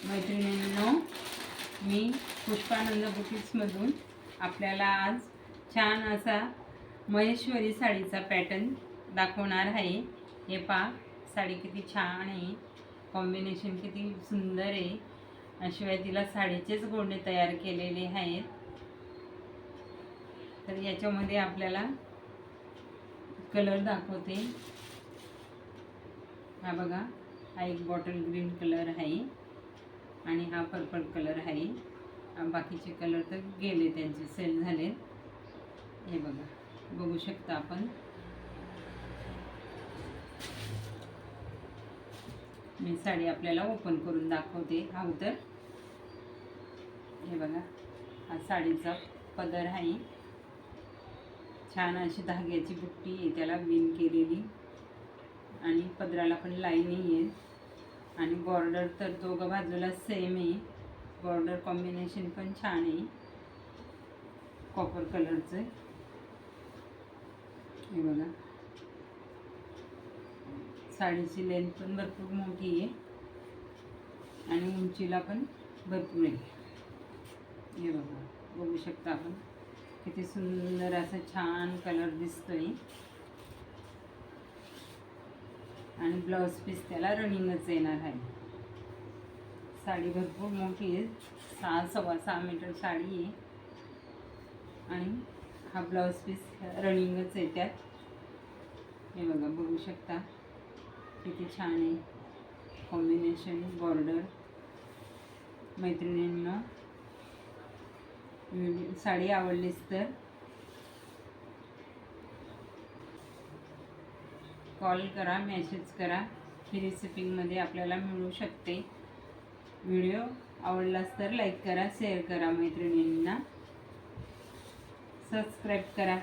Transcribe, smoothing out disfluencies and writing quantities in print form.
मैत्रिणींनो, मी पुष्पानंद बुटीक्समधून आपल्याला आज छान असा महेश्वरी साडीचा पॅटर्न दाखवणार आहे। हे पहा, साडी किती छान आहे, कॉम्बिनेशन किती सुंदर आहे। शिवाय तिला साडीचेच गोंडे तयार केलेले आहेत। तर याच्यामध्ये आपल्याला कलर दाखवते। हा बघा, हा एक बॉटल ग्रीन कलर आहे आणि हा पर्पल कलर आहे। बाकीचे कलर तर गेले, त्यांचे सेल झाले। हे बघा, बघू शकता आपण। मी साडी आपल्याला ओपन करून दाखवते अगोदर। हे बघा, हा साडीचा पदर आहे। छान अशी धाग्याची बुट्टी आहे, त्याला विण केलेली, आणि पदराला पण लाईनिंग आहे। आणि बॉर्डर तर दोघं बाजूला सेम आहे। बॉर्डर कॉम्बिनेशन पण छान आहे, कॉपर कलरचं। हे बघा, साडीची लेंथ पण भरपूर मोठी आहे आणि उंचीला पण भरपूर आहे। हे बघा, बघू शकता आपण, किती सुंदर असं छान कलर दिसतोय। आणि ब्लाउज पीस त्याला रनिंगच येणार आहे। साडी भरपूर मोठी आहे, 6-6.25 मीटर साडी आहे आणि हा ब्लाउज पीस रनिंगच आहे त्यात। हे बघा, बघू शकता किती छान आहे कॉम्बिनेशन, बॉर्डर। मैत्रिणींना साडी आवडलीच तर कॉल करा, मेसेज करा, फ्री शिपिंगमध्ये आपल्याला मिळू शकते। व्हिडिओ आवडलाच तर लाईक करा, शेअर करा, मैत्रिणींना सबस्क्राईब करा।